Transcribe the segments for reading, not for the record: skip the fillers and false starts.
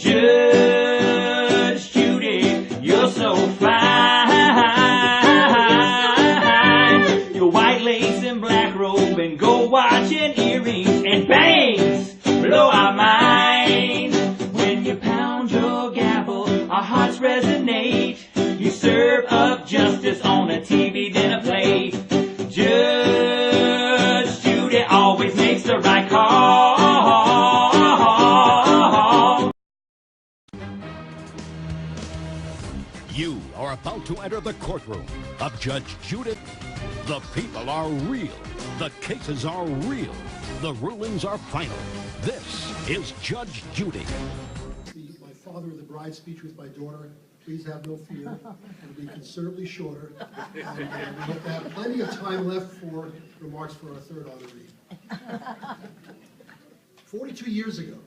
Judge Judy, you're so fine. Your white lace and black robe and gold watch and earrings and bangs blow our mind. When you pound your gavel, our hearts resonate. You serve up justice on a TV dinner plate. Judge Judy always makes the right call. You are about to enter the courtroom of Judge Judy. The people are real. The cases are real. The rulings are final. This is Judge Judy. My father, the bride speech with my daughter. Please have no fear. It'll be considerably shorter. And we hope to have plenty of time left for remarks for our third honoree. 42 years ago,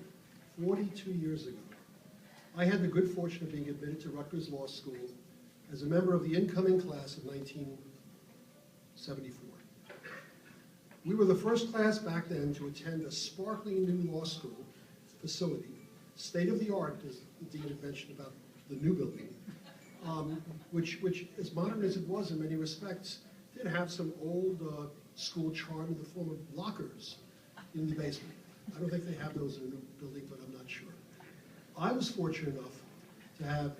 I had the good fortune of being admitted to Rutgers Law School as a member of the incoming class of 1974. We were the first class back then to attend a sparkling new law school facility, state-of-the-art, as the dean had mentioned about the new building, which as modern as it was in many respects, did have some old school charm in the form of lockers in the basement. I don't think they have those in the new building, but I'm not sure. I was fortunate enough to have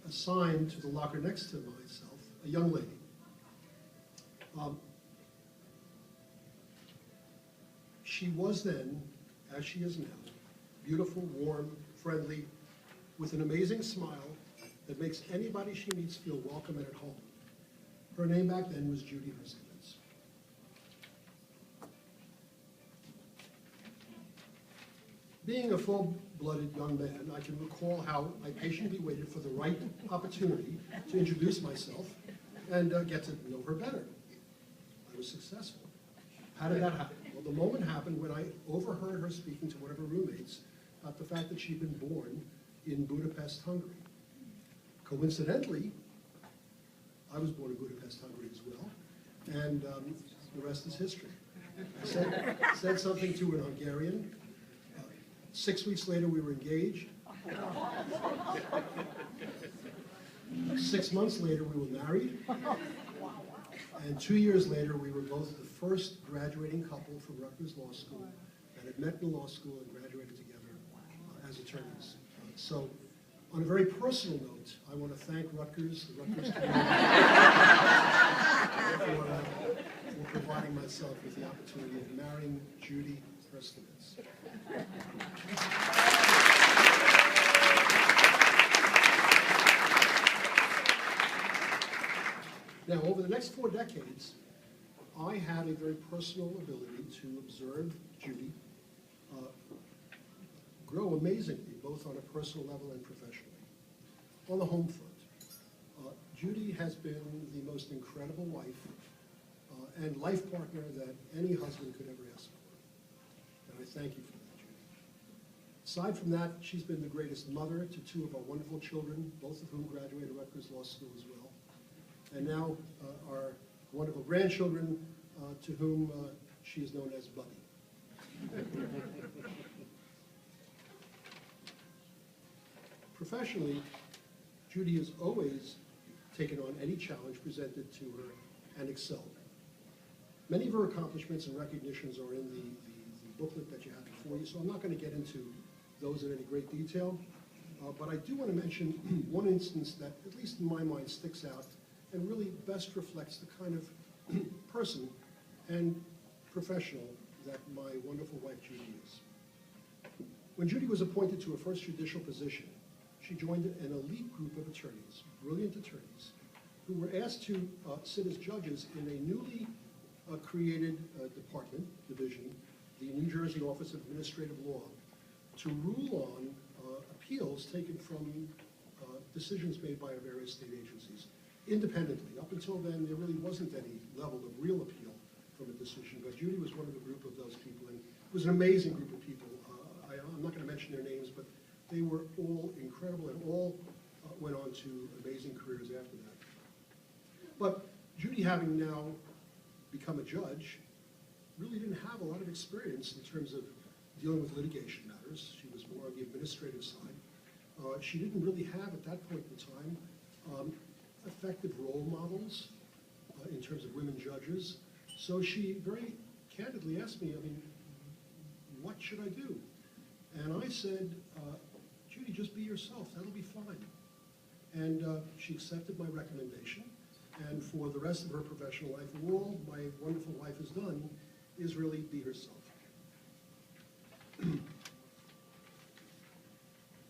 assigned to the locker next to myself a young lady. She was then, as she is now, beautiful, warm, friendly, with an amazing smile that makes anybody she meets feel welcome and at home. Her name back then was Judy Rutgers. Being a full-blooded young man, I can recall how I patiently waited for the right opportunity to introduce myself and get to know her better. I was successful. How did that happen? Well, the moment happened when I overheard her speaking to one of her roommates about the fact that she'd been born in Budapest, Hungary. Coincidentally, I was born in Budapest, Hungary as well, and the rest is history. I said something to an Hungarian. 6 weeks later, we were engaged. 6 months later, we were married. And 2 years later, we were both the first graduating couple from Rutgers Law School that had met in law school and graduated together as attorneys. So, on a very personal note, I want to thank Rutgers, the Rutgers community, for providing myself with the opportunity of marrying Judy Rutgers. Now, over the next 4 decades, I had a very personal ability to observe Judy grow amazingly, both on a personal level and professionally. On the home front, Judy has been the most incredible wife and life partner that any husband could ever ask for. And I thank you for that, Judy. Aside from that, she's been the greatest mother to 2 of our wonderful children, both of whom graduated Rutgers Law School as well. And now our wonderful grandchildren, to whom she is known as Bubby. Professionally, Judy has always taken on any challenge presented to her and excelled. Many of her accomplishments and recognitions are in the booklet that you have before you, so I'm not going to get into those in any great detail. But I do want to mention one instance that, at least in my mind, sticks out and really best reflects the kind of person and professional that my wonderful wife Judy is. When Judy was appointed to her first judicial position, she joined an elite group of attorneys, brilliant attorneys, who were asked to sit as judges in a newly created division, the New Jersey Office of Administrative Law, to rule on appeals taken from decisions made by our various state agencies independently. Up until then, there really wasn't any level of real appeal from a decision, but Judy was one of the group of those people, and it was an amazing group of people. I'm not going to mention their names, but they were all incredible and all went on to amazing careers after that. But Judy, having now become a judge, really didn't have a lot of experience in terms of dealing with litigation matters. She was more on the administrative side. She didn't really have, at that point in time, effective role models in terms of women judges. So she very candidly asked me, I mean, what should I do? And I said, Judy, just be yourself, that'll be fine. And she accepted my recommendation. And for the rest of her professional life, all my wonderful wife has done is really be herself.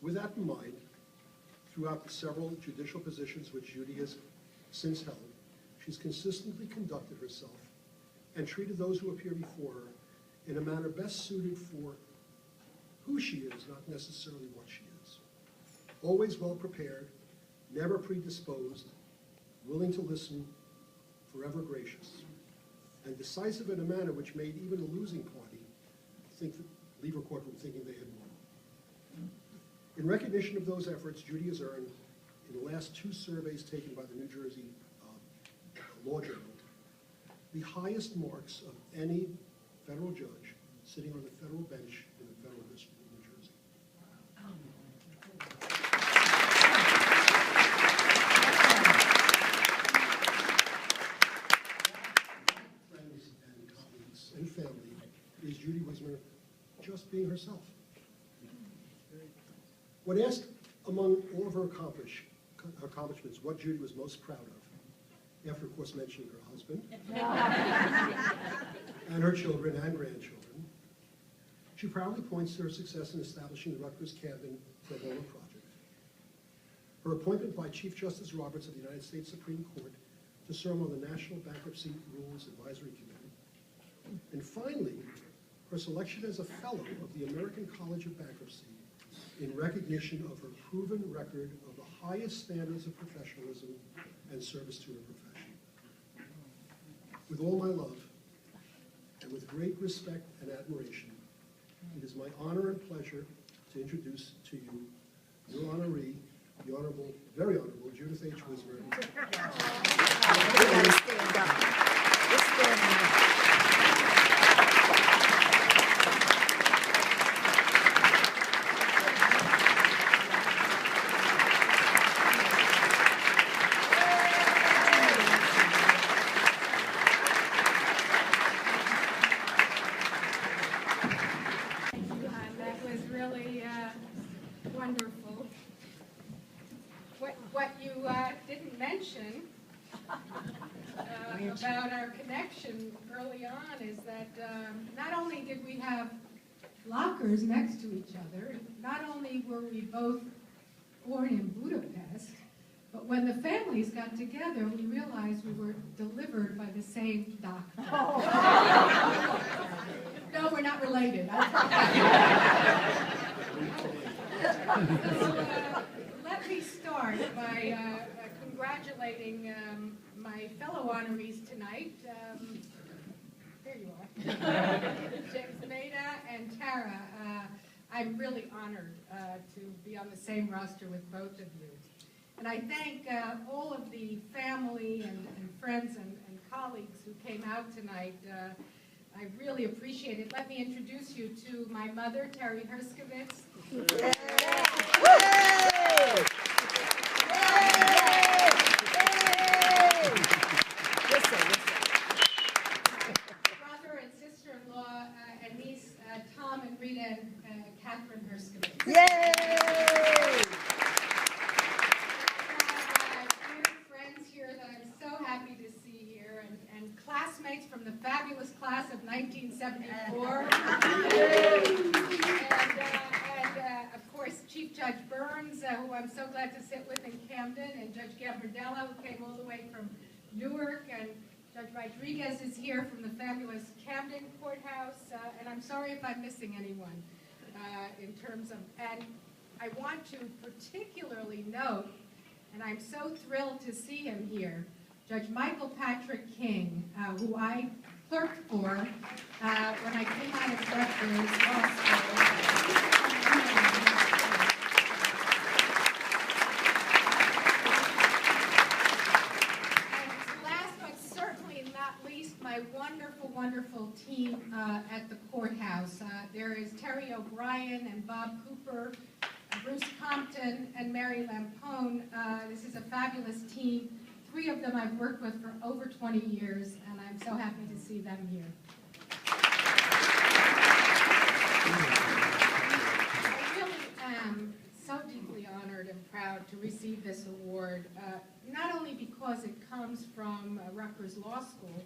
With that in mind, throughout the several judicial positions which Judy has since held, she's consistently conducted herself and treated those who appear before her in a manner best suited for who she is, not necessarily what she is. Always well prepared, never predisposed, willing to listen, forever gracious, and decisive in a manner which made even a losing party leave her courtroom thinking they had won. In recognition of those efforts, Judy has earned, in the last 2 surveys taken by the New Jersey Law Journal, the highest marks of any federal judge sitting on the federal bench in the Federal District of New Jersey. Friends and colleagues and family is Judy Wismer just being herself. When asked among all of her accomplishments what Judy was most proud of, after of course mentioning her husband and her children and grandchildren, she proudly points to her success in establishing the Rutgers Camden Pro Bono Project, her appointment by Chief Justice Roberts of the United States Supreme Court to serve on the National Bankruptcy Rules Advisory Committee, and finally, her selection as a Fellow of the American College of Bankruptcy in recognition of her proven record of the highest standards of professionalism and service to her profession. With all my love, and with great respect and admiration, it is my honor and pleasure to introduce to you your honoree, the Honorable, very Honorable Judith H. Wismer. Everybody stand up. Just stand up. That was really wonderful. What you didn't mention about our connection early on is that not only did we have lockers next to each other, not only were we both born in Budapest, but when the families got together, we realized we were delivered by the same doctor. No, we're not related. So, let me start by congratulating my fellow honorees tonight. There you are. James Maida and Tara. I'm really honored to be on the same roster with both of you. And I thank all of the family and friends and colleagues who came out tonight. I really appreciate it. Let me introduce you to my mother, Terry Herskovitz. Yay! Brother and sister-in-law and niece, Tom and Rita Catherine Herskovitz. Yay! Dear friends here that I'm so happy to see here, and classmates from the fabulous class of 1974. And of course, Chief Judge Burns, who I'm so glad to sit with in Camden, and Judge Gambardella, who came all the way from Newark, and Judge Rodriguez is here from the fabulous Camden Courthouse, and I'm sorry if I'm missing anyone in terms of, and I want to particularly note, and I'm so thrilled to see him here, Judge Michael Patrick King, who I clerked for when I came out of Rutgers Law School. And last but certainly not least, my wonderful, wonderful team at the courthouse. There is Terry O'Brien and Bob Cooper, Bruce Compton, and Mary Lampone. This is a fabulous team. 3 of them I've worked with for over 20 years, and I'm so happy to see them here. I really am so deeply honored and proud to receive this award, not only because it comes from Rutgers Law School,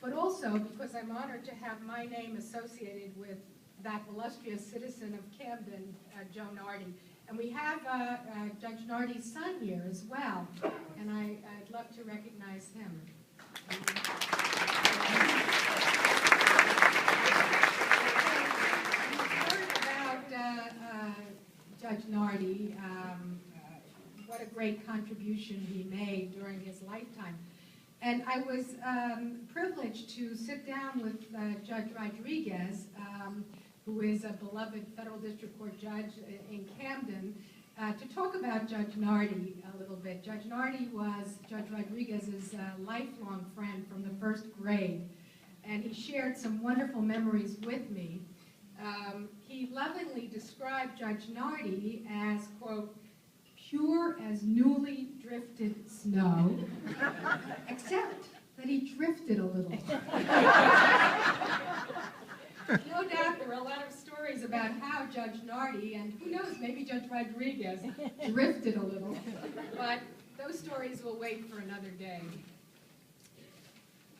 but also because I'm honored to have my name associated with that illustrious citizen of Camden, Joe Nardi. And we have Judge Nardi's son here as well, and I'd love to recognize him. We've heard about Judge Nardi, what a great contribution he made during his lifetime. And I was privileged to sit down with Judge Rodriguez, who is a beloved federal district court judge in Camden, to talk about Judge Nardi a little bit. Judge Nardi was Judge Rodriguez's lifelong friend from the 1st grade, and he shared some wonderful memories with me. He lovingly described Judge Nardi as, quote, pure as newly drifted snow, except that he drifted a little. No doubt there were a lot of stories about how Judge Nardi, and who knows, maybe Judge Rodriguez, drifted a little, but those stories will wait for another day.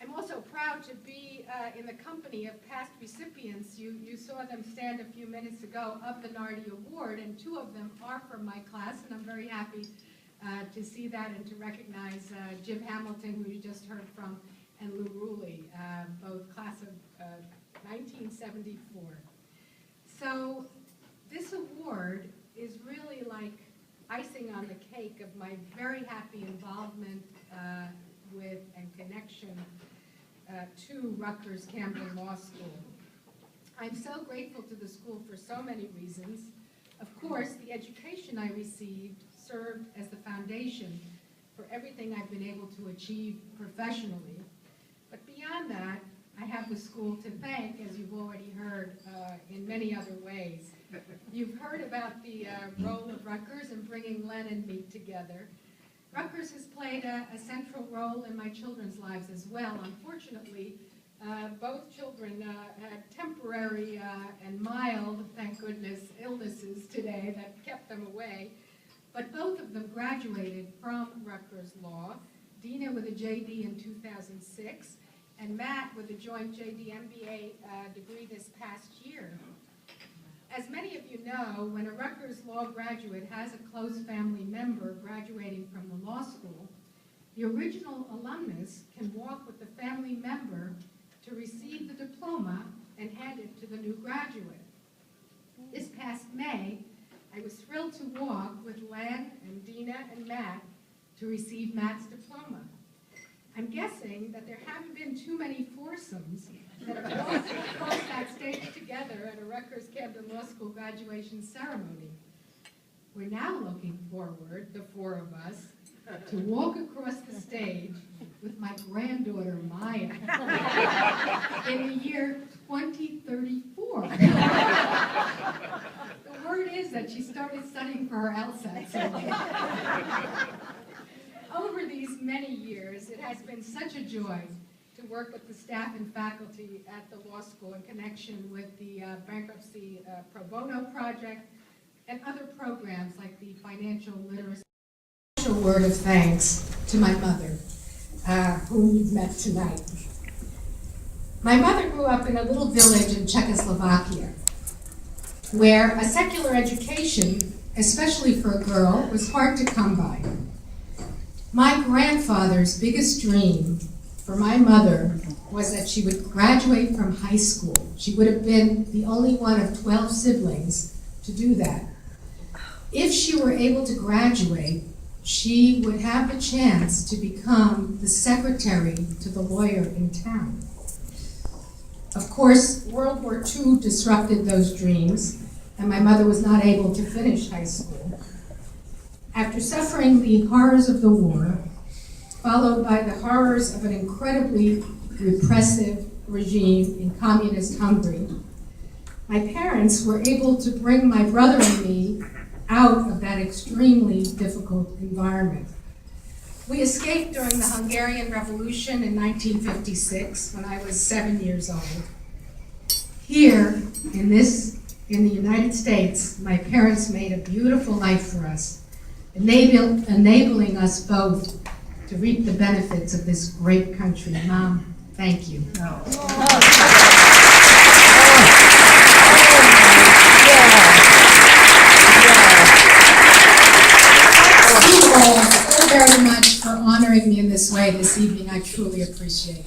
I'm also proud to be in the company of past recipients. You saw them stand a few minutes ago of the Nardi Award, and 2 of them are from my class, and I'm very happy to see that and to recognize Jim Hamilton, who you just heard from, and Lou Ruley, both class of 1974. So this award is really like icing on the cake of my very happy involvement with and connection to Rutgers Camden Law School. I'm so grateful to the school for so many reasons. Of course, the education I received served as the foundation for everything I've been able to achieve professionally. But beyond that, I have the school to thank, as you've already heard, in many other ways. You've heard about the role of Rutgers in bringing Len and me together. Rutgers has played a central role in my children's lives as well. Unfortunately, both children had temporary and mild, thank goodness, illnesses today that kept them away. But both of them graduated from Rutgers Law, Dina with a JD in 2006, and Matt with a joint JD MBA degree this past year. As many of you know, when a Rutgers Law graduate has a close family member graduating from the law school, the original alumnus can walk with the family member to receive the diploma and hand it to the new graduate. This past May, I was thrilled to walk with Len and Dina and Matt to receive Matt's diploma. I'm guessing that there haven't been too many foursomes that have walked across that stage together at a Rutgers Camden Law School graduation ceremony. We're now looking forward, the 4 of us, to walk across the stage with my granddaughter, Maya, in the year 2034. The word is that she started studying for her LSAT. Over these many years, it has been such a joy to work with the staff and faculty at the law school in connection with the bankruptcy pro bono project and other programs like the financial literacy. A special word of thanks to my mother, whom you've met tonight. My mother grew up in a little village in Czechoslovakia, where a secular education, especially for a girl, was hard to come by. My grandfather's biggest dream for my mother was that she would graduate from high school. She would have been the only one of 12 siblings to do that. If she were able to graduate, she would have the chance to become the secretary to the lawyer in town. Of course, World War II disrupted those dreams, and my mother was not able to finish high school. After suffering the horrors of the war, followed by the horrors of an incredibly repressive regime in communist Hungary, my parents were able to bring my brother and me out of that extremely difficult environment. We escaped during the Hungarian Revolution in 1956 when I was 7 years old. Here, in the United States, my parents made a beautiful life for us, enabling us both to reap the benefits of this great country. Mom, thank you. Thank you all so very much for honoring me in this way this evening. I truly appreciate it.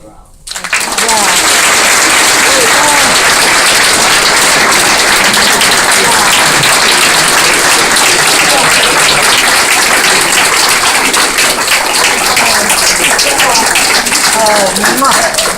Oh,